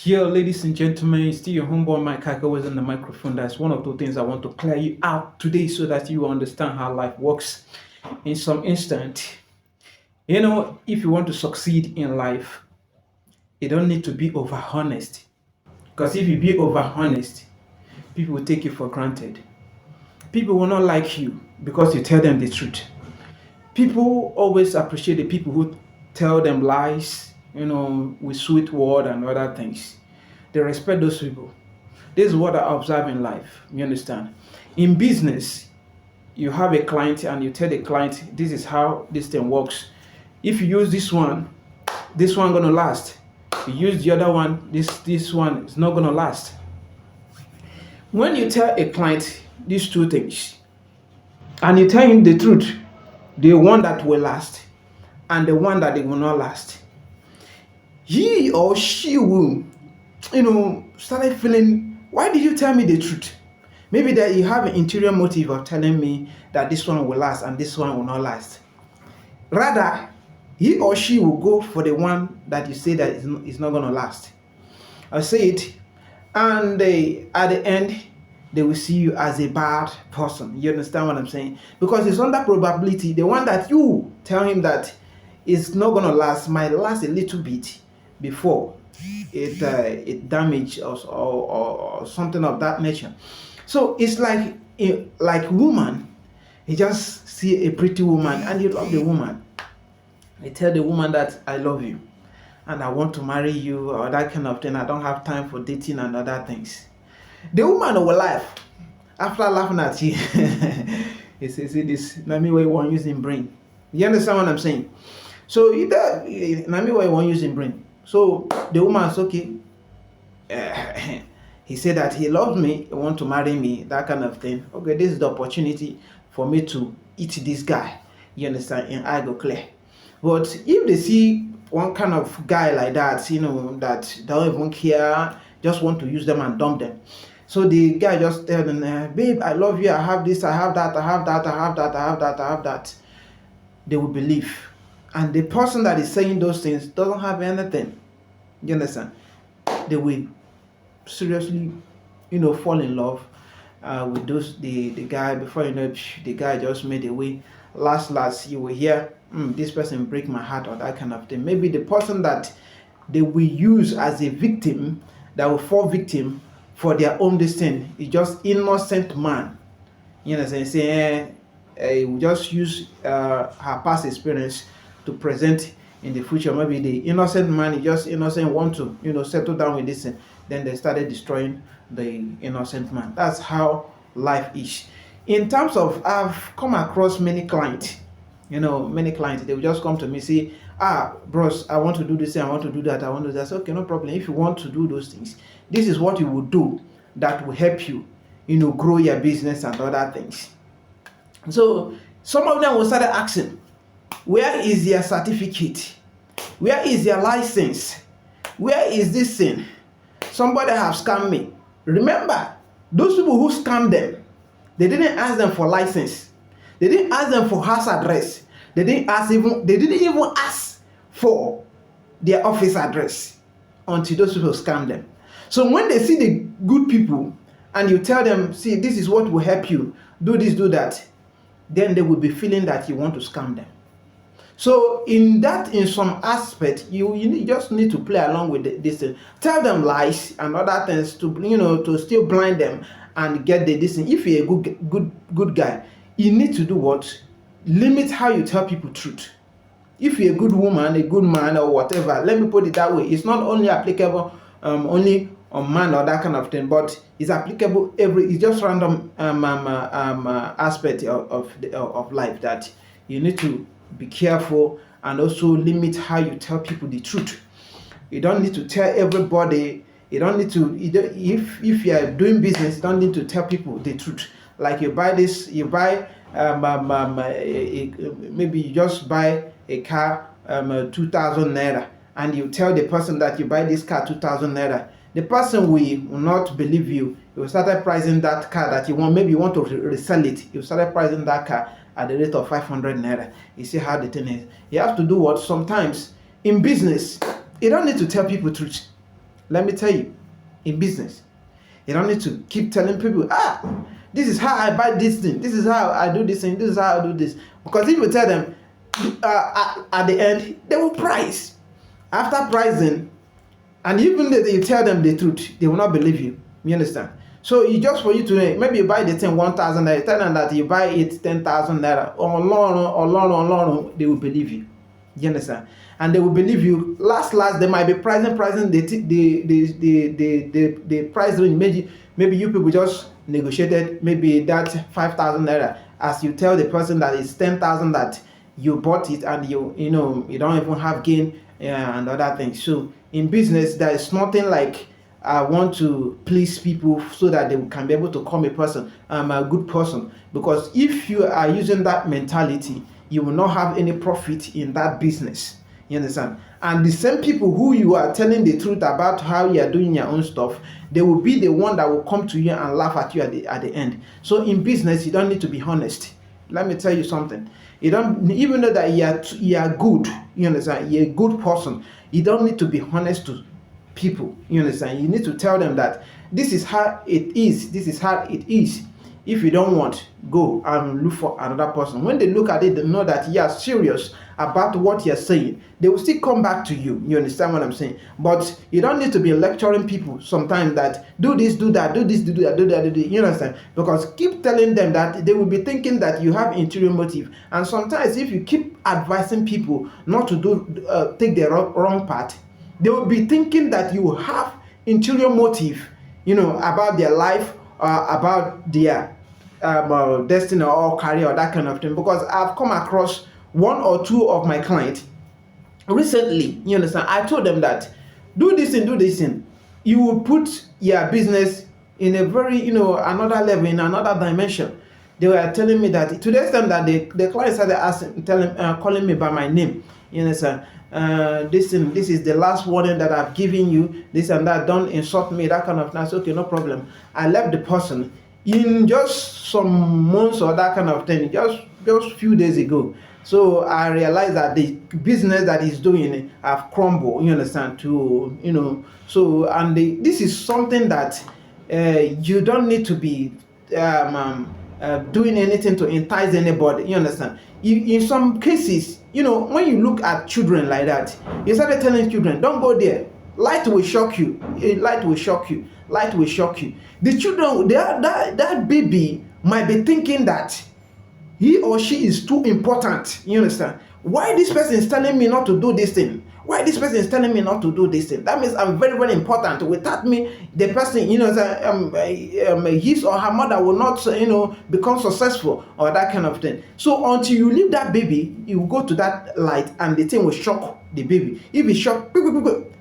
Here, ladies and gentlemen, it's still your homeboy Mike Kaka was in the microphone. That's one of the things I want to clear you out today so that you understand how life works in some instant. If you want to succeed in life, you don't need to be over honest. Because if you be over honest, people will take you for granted. People will not like you because you tell them the truth. People always appreciate the people who tell them lies, with sweet word and other things. They respect those people. This is what I observe in life. You understand? In business, you have a client and you tell the client this is how this thing works. If you use this one gonna last. You use the other one, this one is not gonna last. When you tell a client these two things and you tell him the truth, the one that will last and the one that they will not last, he or she will, started feeling, why did you tell me the truth? Maybe that you have an interior motive of telling me that this one will last and this one will not last. Rather, he or she will go for the one that you say that is not going to last. I say it, and at the end, they will see you as a bad person. You understand what I'm saying? Because it's under probability, the one that you tell him that is not going to last might last a little bit before it damage or something of that nature. So it's like woman. You just see a pretty woman and you love the woman. You tell the woman that I love you and I want to marry you or that kind of thing. I don't have time for dating and other things. The woman will laugh. After laughing at you, he says, "See this, na me way one using brain." You understand what I'm saying? So either na me way one using brain. So the woman is okay. He said that he loves me, he want to marry me, that kind of thing. Okay, this is the opportunity for me to eat this guy. You understand? And I go clear. But if they see one kind of guy like that, that don't even care, just want to use them and dump them. So the guy just tell them, babe, I love you, I have this, I have that, I have that, I have that, I have that, I have that. They will believe. And the person that is saying those things doesn't have anything. You understand? They will seriously, fall in love with the guy. Before you know, the guy just made away. Last, you will hear, this person break my heart or that kind of thing. Maybe the person that they will use as a victim, that will fall victim for their own destiny, is just innocent man. You know what I'm saying? We just use her past experience to present in the future. Maybe the innocent man is just innocent, want to settle down with this, and then they started destroying the innocent man. That's how life is. In terms of, I've come across many clients. Many clients, they will just come to me, say, bros, I want to do this, I want to do that, I want to do that. I say, okay, no problem. If you want to do those things, this is what you will do that will help you, grow your business and other things. So some of them will start asking, where is your certificate? Where is your license? Where is this thing? Somebody have scammed me. Remember, those people who scammed them, they didn't ask them for license. They didn't ask them for house address. They didn't even ask for their office address until those people scam them. So when they see the good people and you tell them, see, this is what will help you, do this, do that, then they will be feeling that you want to scam them. So in some aspect, you just need to play along with this thing. Tell them lies and other things to still blind them and get this thing. If you're a good guy, you need to do what? Limit how you tell people truth. If you're a good woman, a good man, or whatever, let me put it that way. It's not only applicable only on man or that kind of thing, but it's applicable it's just random aspect of life that you need to be careful and also limit how you tell people the truth. You don't need to tell everybody. You don't need to, if you are doing business, you don't need to tell people the truth. Like you buy maybe you just buy a car 2,000 naira, and you tell the person that you buy this car 2,000 naira. The person will not believe you. You will start pricing that car that you want. Maybe you want to resell it. You start pricing that car at the rate of 500 naira. You see how the thing is. You have to do what? Sometimes in business, you don't need to tell people truth. Let me tell you, in business, you don't need to keep telling people, this is how I buy this thing, this is how I do this thing, this is how I do this. Because if you tell them, at the end, they will price. After pricing, and even if you tell them the truth, they will not believe you. You understand? So you just for you to maybe you buy the thing 1,000 naira, tell them that you buy it 10,000 naira, or they will believe you. You understand? And they will believe you. Last, they might be pricing the price range. Maybe you people just negotiated maybe that 5,000 naira, as you tell the person that it's 10,000 that you bought it, and you don't even have gain and other things. So in business, there is nothing like I want to please people so that they can be able to call me person. I'm a good person. Because if you are using that mentality, you will not have any profit in that business. You understand? And the same people who you are telling the truth about how you are doing your own stuff, they will be the one that will come to you and laugh at you at the end. So in business, you don't need to be honest. Let me tell you something. You don't, even though that you are good, you understand, you're a good person, you don't need to be honest to people. You understand? You need to tell them that this is how it is. This is how it is. If you don't want, go and look for another person. When they look at it, they know that you are serious about what you're saying. They will still come back to you. You understand what I'm saying? But you don't need to be lecturing people sometimes that do this, do that, do this, do that, do that, do that. You understand? Because keep telling them that, they will be thinking that you have interior motive. And sometimes if you keep advising people not to take the wrong path, they will be thinking that you have interior motive, about their life, about their destiny or career or that kind of thing. Because I've come across one or two of my clients recently. You understand? I told them that do this thing. You will put your business in a very another level, in another dimension. They were telling me that to the extent that the clients started calling me by my name. You understand? This is the last warning that I've given you, this and that, don't insult me, that kind of thing. I said, okay, no problem. I left the person in just some months or that kind of thing, just few days ago. So I realized that the business that he's doing have crumbled, you understand, so this is something that you don't need to be doing anything to entice anybody, you understand. In some cases, when you look at children like that, you started telling children, don't go there. Light will shock you. Light will shock you. Light will shock you. The children, that baby might be thinking that he or she is too important. You understand? Why this person is telling me not to do this thing? Why this person is telling me not to do this thing? That means I'm very, very important. Without me, the person, his or her mother will not, become successful or that kind of thing. So until you leave that baby, you go to that light and the thing will shock the baby. If it's shocked,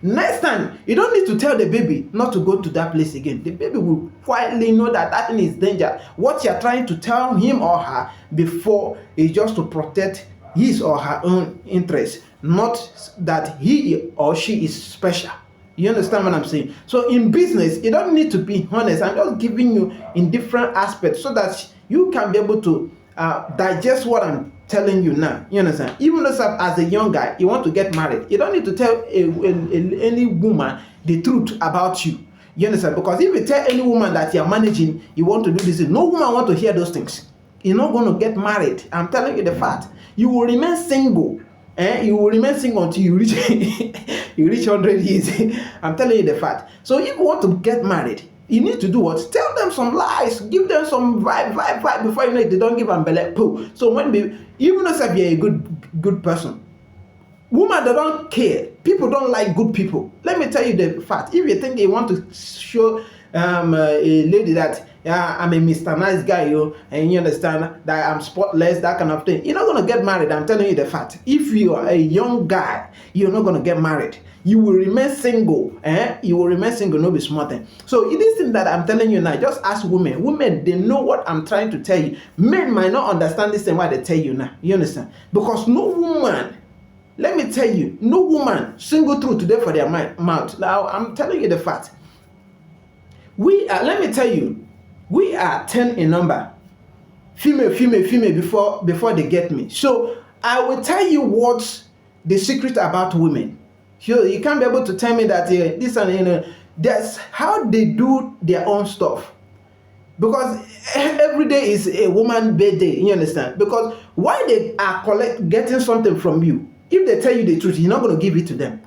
next time, you don't need to tell the baby not to go to that place again. The baby will quietly know that thing is danger. What you're trying to tell him or her before is just to protect his or her own interest, not that he or she is special. You understand what I'm saying? So in business, you don't need to be honest. I'm just giving you in different aspects so that you can be able to digest what I'm telling you now. You understand? Even though as a young guy, you want to get married, you don't need to tell any woman the truth about you. You understand? Because if you tell any woman that you're managing, you want to do this, no woman want to hear those things. You're not going to get married. I'm telling you the fact. You will remain single. You will remain single until you reach 100 years. I'm telling you the fact. So if you want to get married, you need to do what? Tell them some lies. Give them some vibe before you know it. They don't give them belly poo. So even if you're a good person, women, they don't care. People don't like good people. Let me tell you the fact. If you think you want to show a lady that I'm a Mr. Nice guy, and you understand that I'm spotless, that kind of thing, you're not going to get married. I'm telling you the fact. If you are a young guy, you're not going to get married. You will remain single. You will remain single, no be smart. So this thing that I'm telling you now, just ask women. Women, they know what I'm trying to tell you. Men might not understand this thing why they tell you now. You understand? Because no woman, let me tell you, no woman single through today for their mouth. Now, I'm telling you the fact. Let me tell you, we are 10 in number. Female before they get me. So I will tell you what's the secret about women. You can't be able to tell me that this and that's how they do their own stuff. Because every day is a woman birthday, you understand? Because why they are getting something from you, if they tell you the truth, you're not going to give it to them.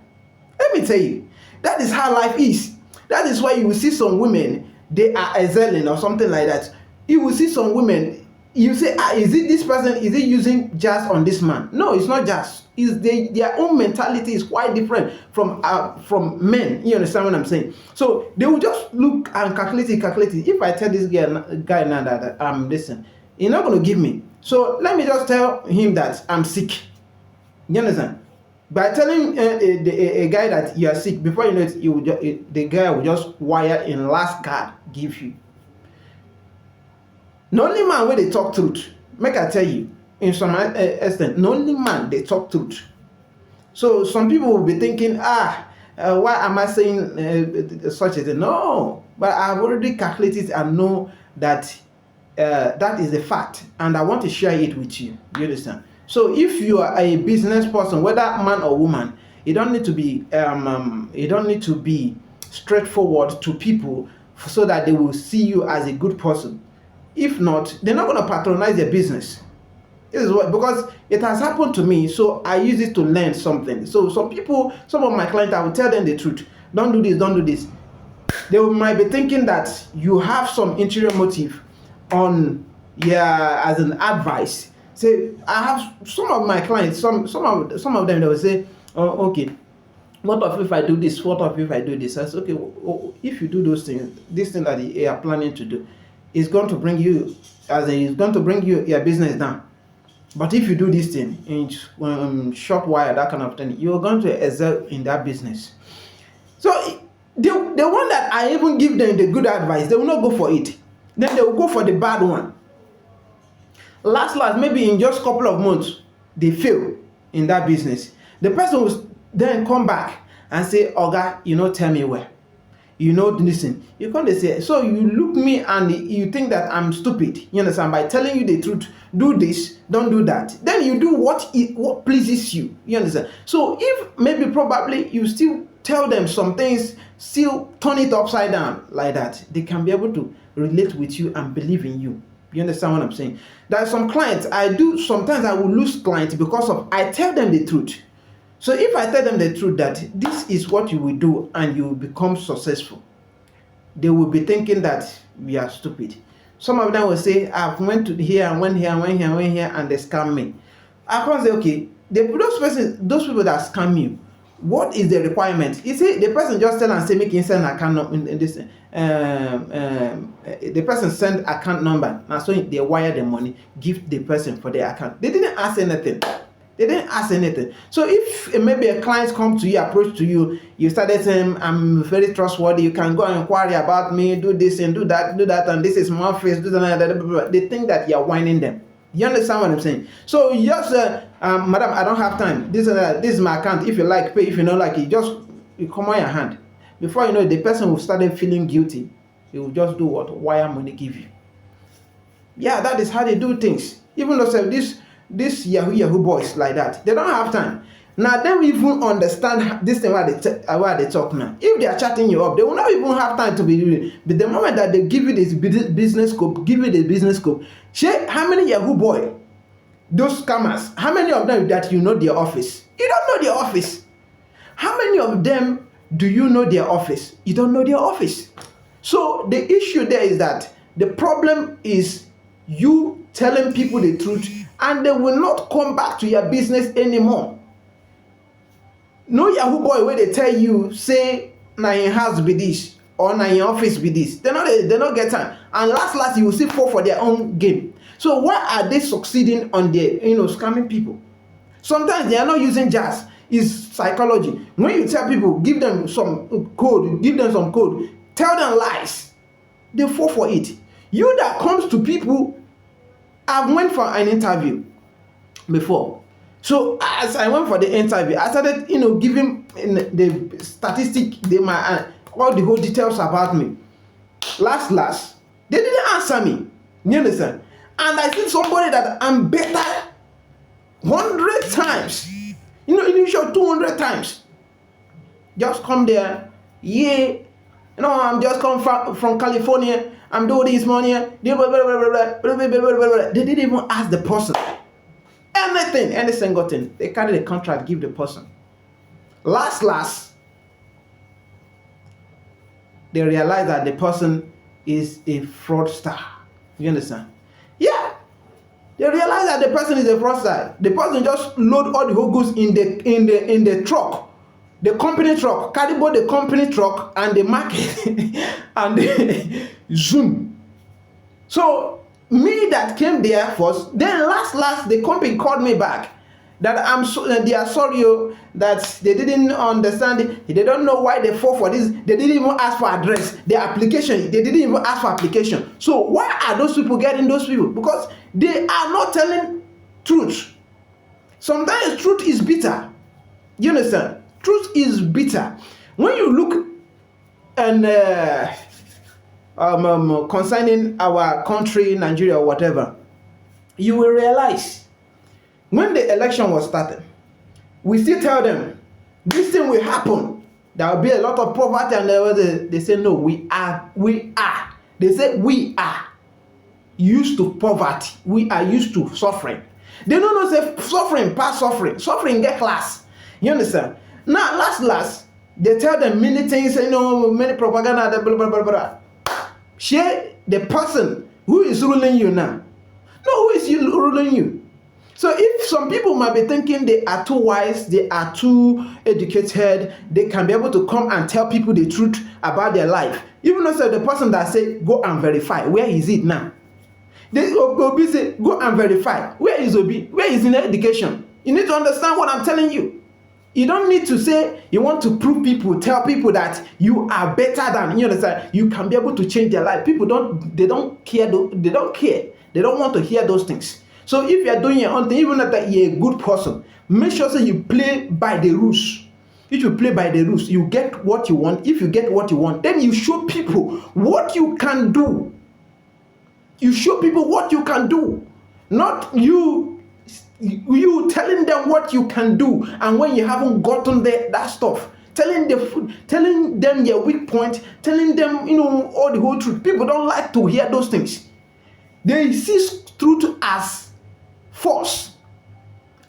Let me tell you, that is how life is. That is why you will see some women, they are excelling or something like that. You will see some women, you say, is it this person, is it using jazz on this man? No, it's not jazz. Their own mentality is quite different from men. You understand what I'm saying? So they will just look and calculate it. If I tell this guy now that I'm listen, he's not going to give me. So let me just tell him that I'm sick. You understand? By telling a guy that you are sick, before you know it, the guy will just wire in last card give you. The only man where they talk truth, make I tell you, in some extent, the only man they talk truth. So some people will be thinking, why am I saying such a thing? No, but I've already calculated and know that that is a fact, and I want to share it with you. You understand? So if you are a business person, whether man or woman, you don't need to be straightforward to people so that they will see you as a good person. If not, they're not going to patronize their business. This is what, because it has happened to me, so I use it to learn something. So some of my clients, I will tell them the truth. Don't do this, don't do this. They might be thinking that you have some interior motive on, as an advice. Say, I have some of my clients, some of them, they will say, oh, okay, what if I do this? What if I do this? I say, okay, if you do those things, this thing that you are planning to do is going to bring you, your business down. But if you do this thing in short while, that kind of thing, you're going to excel in that business. So the one that I even give them the good advice, they will not go for it. Then they will go for the bad one. Last, maybe in just a couple of months, they fail in that business. The person will then come back and say, Oga, tell me where. Listen, you can't say, so you look me and you think that I'm stupid, you understand, by telling you the truth, do this, don't do that. Then you do what pleases you, you understand. So if maybe probably you still tell them some things, still turn it upside down like that, they can be able to relate with you and believe in you. You understand what I'm saying? There are some clients, sometimes I will lose clients because of, I tell them the truth. So if I tell them the truth that this is what you will do and you will become successful, they will be thinking that we are stupid. Some of them will say, I've went to here and went here and they scam me. I can't say, okay, those people that scam you, what is the requirement? You see, the person just tell and say, make him send account number in this. The person send account number, and so they wire the money, give the person for their account. They didn't ask anything. So if maybe a client comes to you, approach to you, you started saying, I'm very trustworthy, you can go and inquire about me, do this and do that, and this is my office, do that. They think that you're whining them. You understand what I'm saying? So you just madam, I don't have time. This is my account. If you like, pay. If you don't like it, you come on your hand. Before you know it, the person will start feeling guilty. He will just do what wire money give you. Yeah, that is how they do things. Even though this Yahoo boys like that, they don't have time. Now they don't even understand this thing why they talk now. If they are chatting you up, they will not even have time to be doing it. But the moment that they give you this business scope, how many Yahoo boy, those scammers, how many of them that you know their office? You don't know their office. How many of them do you know their office? You don't know their office. So the issue there is that the problem is you telling people the truth and they will not come back to your business anymore. No Yahoo boy where they tell you, say, na in house be this or na in office be this. They not get time. And last you will see fall for their own game. So why are they succeeding on their scamming people? Sometimes they are not using jazz. It's psychology. When you tell people, give them some code, tell them lies, they fall for it. You that comes to people, I've went for an interview before. So as I went for the interview, I started, giving the statistic, all the whole details about me. Last, they didn't answer me. You understand? And I see somebody that I'm better 100 times. You show 200 times. Just come there. Yeah. I'm just come from California. I'm doing this money. They didn't even ask the person anything, any single thing. They carry the contract, give the person. Last, they realize that the person is a fraudster. You understand? Yeah. They realize that the person is a fraudster. The person just load all the whole goods in the truck. The company truck, carry both the company truck and the market and the Zoom. So me that came there first, then last the company called me back that they are sorry that they didn't understand it. They don't know why they fall for this. They didn't even ask for address, the application. They didn't even ask for application. So why are those people getting those people? Because they are not telling truth. Sometimes truth is bitter. You understand? Truth is bitter. When you look and concerning our country, Nigeria or whatever, you will realize when the election was started, we still tell them this thing will happen. There will be a lot of poverty, and they say no, we are. They say we are used to poverty. We are used to suffering. They don't know say suffering past suffering. Suffering get class. You understand? Now, last, they tell them many things, many propaganda, blah, blah, blah, blah. Share the person who is ruling you now. No, who is ruling you? So if some people might be thinking they are too wise, they are too educated, they can be able to come and tell people the truth about their life. Even though the person that say, go and verify, where is it now? Obi say, go and verify. Where is Obi? Where is in education? You need to understand what I'm telling you. You don't need to say you want to prove people, tell people that you are better than, you understand, you can be able to change their life. People don't care. They don't care. They don't want to hear those things. So if you are doing your own thing, even if you're a good person, make sure that you play by the rules. If you play by the rules, you get what you want. If you get what you want, then you show people what you can do. You show people what you can do. Not you telling them what you can do, and when you haven't gotten that stuff, telling them your weak point, telling them all the whole truth. People don't like to hear those things. They see truth as false,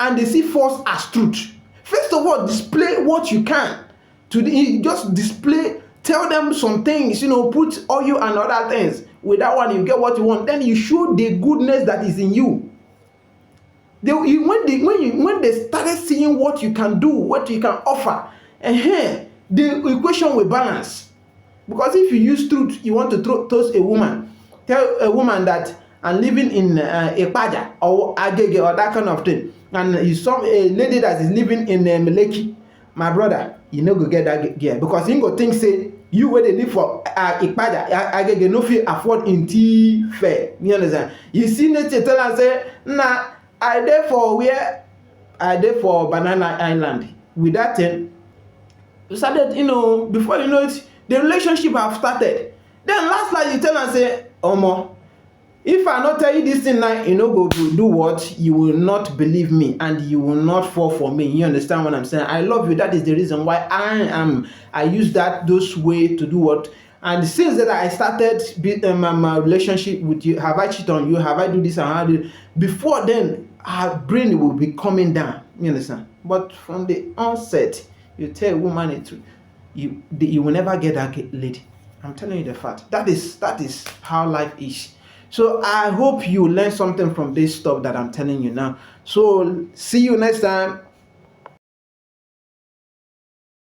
and they see false as truth. First of all, display what you can. Just display. Tell them some things. Put oil and other things. With that one, you get what you want. Then you show the goodness that is in you. When they started seeing what you can do, what you can offer, the equation will balance. Because if you use truth, you want to toast a woman, tell a woman that I'm living in Ekpaja or Agege or that kind of thing, and you saw a lady that is living in Meleki, my brother, you no go get that girl, because he go think say you where they live for Ekpaja, Agege no fit afford in tea fair. You understand? You see nature tell and say, nah, I there for Banana Island. With that thing, you started, before you know it, the relationship have started. Then last you tell and say, Omo, if I not tell you this thing now, go do what? You will not believe me, and you will not fall for me. You understand what I'm saying? I love you. That is the reason why I use those way to do what. And since that I started my relationship with you, have I cheated on you? Have I do this and how do? Before then, our brain will be coming down. You understand? But from the onset, you tell a woman the truth, you will never get that lady. I'm telling you the fact. That is how life is. So I hope you learn something from this stuff that I'm telling you now. So see you next time.